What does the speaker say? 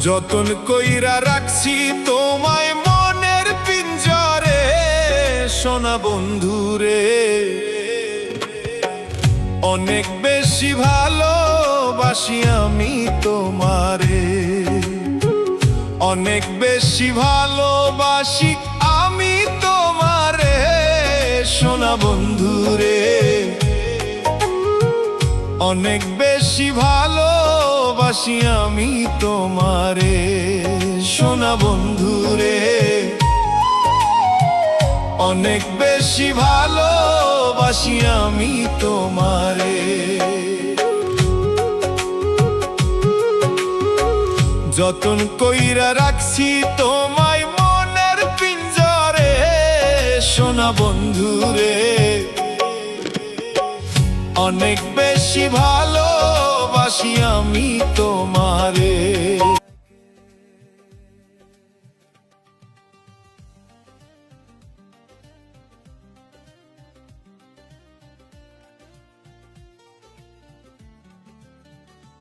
যতন কইরা রাখছি তোমায় মনের পিঞ্জরে, সোনা বন্ধুরে। অনেক বেশি ভালোবাসি আমি তোমারে, অনেক বেশি ভালোবাসি আমি তোমারে, সোনা বন্ধুরে। অনেক বেশি ভালোবাসি আমি তোমারে, সোনা বন্ধুরে। অনেক বেশি ভালোবাসি আমি তোমারে। যতন কইরা রাখছি তোমায় মনের পিঞ্জরে, সোনা বন্ধুরে। অনেক বেশি ভালোবাসি আমি তোমারে।